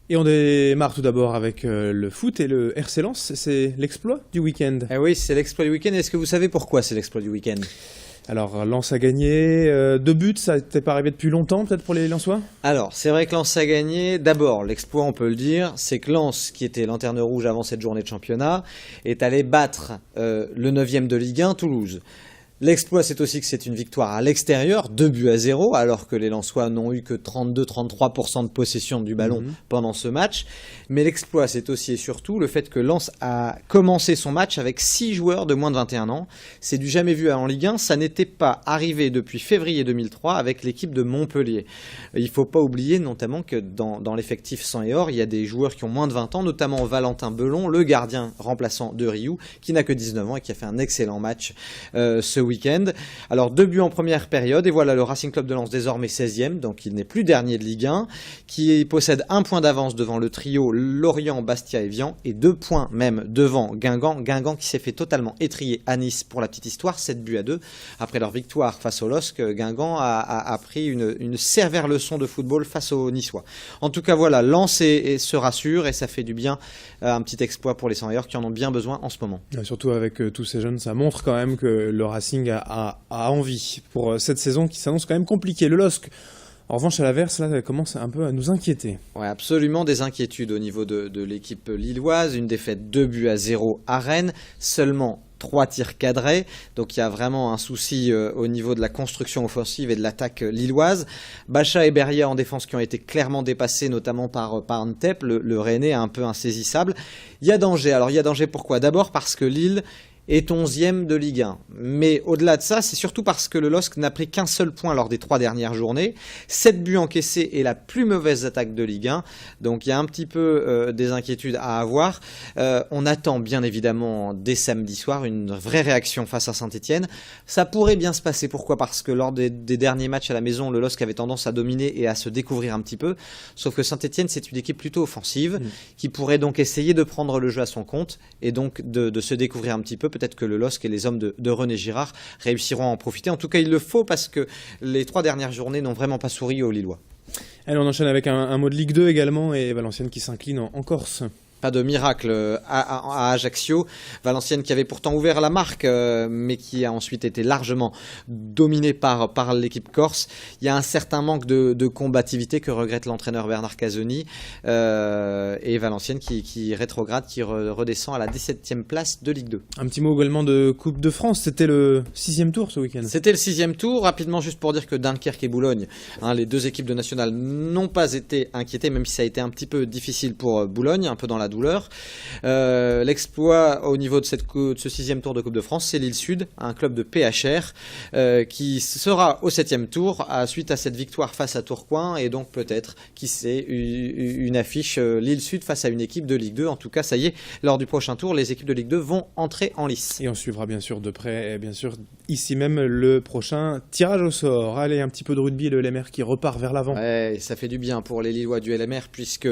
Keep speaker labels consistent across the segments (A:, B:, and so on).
A: Et on démarre tout d'abord avec le foot et le RC Lens. C'est l'exploit du week-end.
B: Eh oui, c'est l'exploit du week-end. Est-ce que vous savez pourquoi c'est l'exploit du week-end ?
A: Alors, Lens a gagné 2 buts, ça n'était pas arrivé depuis longtemps peut-être pour les Lensois ?
B: Alors, c'est vrai que Lens a gagné. D'abord, l'exploit, on peut le dire, c'est que Lens, qui était lanterne rouge avant cette journée de championnat, est allé battre le 9e de Ligue 1, Toulouse. L'exploit, c'est aussi que c'est une victoire à l'extérieur, 2-0, alors que les Lensois n'ont eu que 32-33% de possession du ballon pendant ce match. Mais l'exploit, c'est aussi et surtout le fait que Lens a commencé son match avec 6 joueurs de moins de 21 ans. C'est du jamais vu en Ligue 1, ça n'était pas arrivé depuis février 2003 avec l'équipe de Montpellier. Il ne faut pas oublier notamment que dans l'effectif sang et or, il y a des joueurs qui ont moins de 20 ans, notamment Valentin Belon, le gardien remplaçant de Rioux, qui n'a que 19 ans et qui a fait un excellent match ce week-end. Alors 2 buts en première période et voilà le Racing Club de Lens désormais 16e, donc il n'est plus dernier de Ligue 1, qui possède 1 point d'avance devant le trio Lorient, Bastia et Vian et 2 points même devant Guingamp qui s'est fait totalement étrier à Nice pour la petite histoire, 7-2 après leur victoire face au LOSC. Guingamp a pris une sévère leçon de football face aux Niçois. En tout cas voilà, Lens se rassure et ça fait du bien, un petit exploit pour les Sangeurs qui en ont bien besoin en ce moment.
A: Et surtout avec tous ces jeunes, ça montre quand même que le Racing a envie pour cette saison qui s'annonce quand même compliquée. Le LOSC, en revanche, à l'inverse, là, ça commence un peu à nous inquiéter.
B: Ouais, absolument des inquiétudes au niveau de l'équipe lilloise. Une défaite 2-0 à Rennes, seulement 3 tirs cadrés, donc il y a vraiment un souci au niveau de la construction offensive et de l'attaque lilloise. Bacha et Berrier en défense qui ont été clairement dépassés, notamment par Ntep, le Rennais un peu insaisissable. Il y a danger, alors il y a danger pourquoi ? D'abord parce que Lille est 11e de Ligue 1. Mais au-delà de ça, c'est surtout parce que le LOSC n'a pris qu'un seul point lors des 3 dernières journées. 7 buts encaissés et la plus mauvaise attaque de Ligue 1. Donc il y a un petit peu des inquiétudes à avoir. On attend bien évidemment dès samedi soir une vraie réaction face à Saint-Etienne. Ça pourrait bien se passer. Pourquoi ? Parce que lors des derniers matchs à la maison, le LOSC avait tendance à dominer et à se découvrir un petit peu. Sauf que Saint-Etienne, c'est une équipe plutôt offensive qui pourrait donc essayer de prendre le jeu à son compte et donc de se découvrir un petit peu. Peut-être que le LOSC et les hommes de René Girard réussiront à en profiter. En tout cas, il le faut parce que les 3 dernières journées n'ont vraiment pas souri aux Lillois.
A: Allez, on enchaîne avec un mot de Ligue 2 également et Valenciennes qui s'incline en Corse.
B: Pas de miracle à Ajaccio. Valenciennes qui avait pourtant ouvert la marque, mais qui a ensuite été largement dominée par l'équipe corse. Il y a un certain manque de combativité que regrette l'entraîneur Bernard Casoni. Et Valenciennes qui rétrograde, qui redescend à la 17e place de Ligue 2.
A: Un petit mot également de Coupe de France. C'était le 6e tour ce week-end.
B: C'était le 6e tour. Rapidement, juste pour dire que Dunkerque et Boulogne, les 2 équipes de nationale, n'ont pas été inquiétées, même si ça a été un petit peu difficile pour Boulogne, un peu dans la douleur. L'exploit au niveau de ce 6e tour de Coupe de France, c'est Lille Sud, un club de PHR qui sera au 7e tour suite à cette victoire face à Tourcoing et donc peut-être, qui sait, une affiche Lille Sud face à une équipe de Ligue 2. En tout cas, ça y est, lors du prochain tour, les équipes de Ligue 2 vont entrer en lice.
A: Et on suivra bien sûr de près, bien sûr, ici même le prochain tirage au sort. Allez, un petit peu de rugby, le LMR qui repart vers l'avant.
B: Ouais, ça fait du bien pour les Lillois du LMR puisque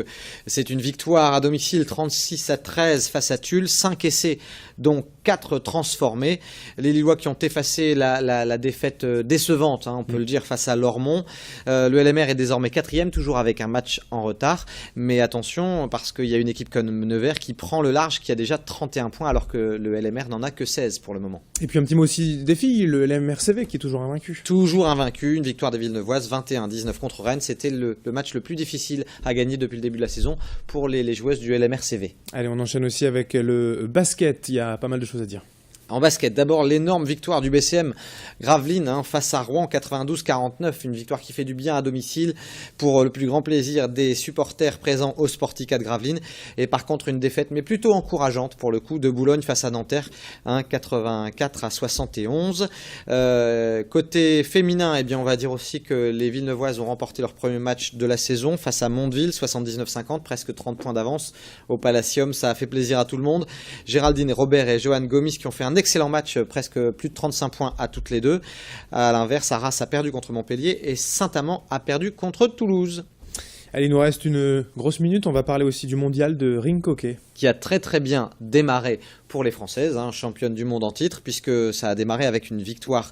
B: c'est une victoire à domicile 36-13 face à Tulle, 5 essais dont 4 transformés. Les Lillois qui ont effacé la défaite décevante, on peut le dire, face à Lormont. Le LMR est désormais 4e, toujours avec un match en retard. Mais attention, parce qu'il y a une équipe comme Nevers qui prend le large, qui a déjà 31 points, alors que le LMR n'en a que 16 pour le moment.
A: Et puis un petit mot aussi des filles, le LMRCV qui est toujours invaincu.
B: Toujours invaincu, une victoire des Villeneuvoises, 21-19 contre Rennes. C'était le match le plus difficile à gagner depuis le début de la saison pour les joueuses du LMRCV.
A: Allez, on enchaîne aussi avec le basket, il y a pas mal de choses à dire.
B: En basket, d'abord l'énorme victoire du BCM Gravelines face à Rouen 92-49, une victoire qui fait du bien à domicile pour le plus grand plaisir des supporters présents au Sportica de Gravelines. Et par contre une défaite mais plutôt encourageante pour le coup de Boulogne face à Nanterre, 84-71. Côté féminin, eh bien on va dire aussi que les Villeneuvoises ont remporté leur premier match de la saison face à Mondeville, 79-50, presque 30 points d'avance au Palacium. Ça a fait plaisir à tout le monde. Géraldine Robert et Johan Gomis qui ont fait un excellent match, presque plus de 35 points à toutes les deux. À l'inverse, Arras a perdu contre Montpellier et Saint-Amand a perdu contre Toulouse.
A: Allez, il nous reste une grosse minute. On va parler aussi du mondial de ring hockey.
B: Qui a très très bien démarré pour les Françaises, championne du monde en titre, puisque ça a démarré avec une victoire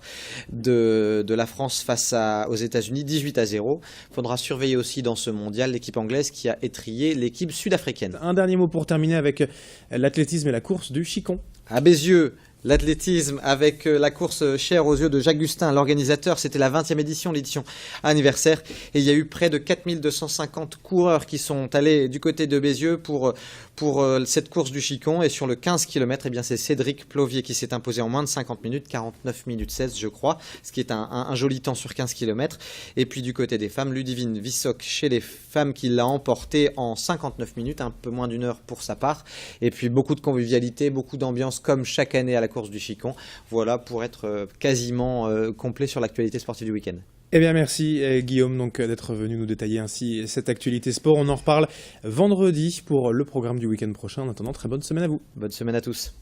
B: de la France face aux États-Unis, 18-0. Il faudra surveiller aussi dans ce mondial l'équipe anglaise qui a étrillé l'équipe sud-africaine.
A: Un dernier mot pour terminer avec l'athlétisme et la course du Chicon.
B: À Bézieux, l'athlétisme avec la course chère aux yeux de Jacques Gustin, l'organisateur, c'était la 20e édition, l'édition anniversaire. Et il y a eu près de 4250 coureurs qui sont allés du côté de Bézieux pour cette course du Chicon. Et sur le 15 km, c'est Cédric Plovier qui s'est imposé en moins de 50 minutes, 49 minutes 16 je crois, ce qui est un joli temps sur 15 km. Et puis du côté des femmes, Ludivine Vissoc chez les femmes qui l'a emporté en 59 minutes, un peu moins d'1 heure pour sa part. Et puis beaucoup de convivialité, beaucoup d'ambiance comme chaque année à la course du Chicon. Voilà pour être quasiment complet sur l'actualité sportive du week-end.
A: Eh bien merci Guillaume donc d'être venu nous détailler ainsi cette actualité sport. On en reparle vendredi pour le programme du week-end prochain. En attendant, très bonne semaine à vous.
B: Bonne semaine à tous.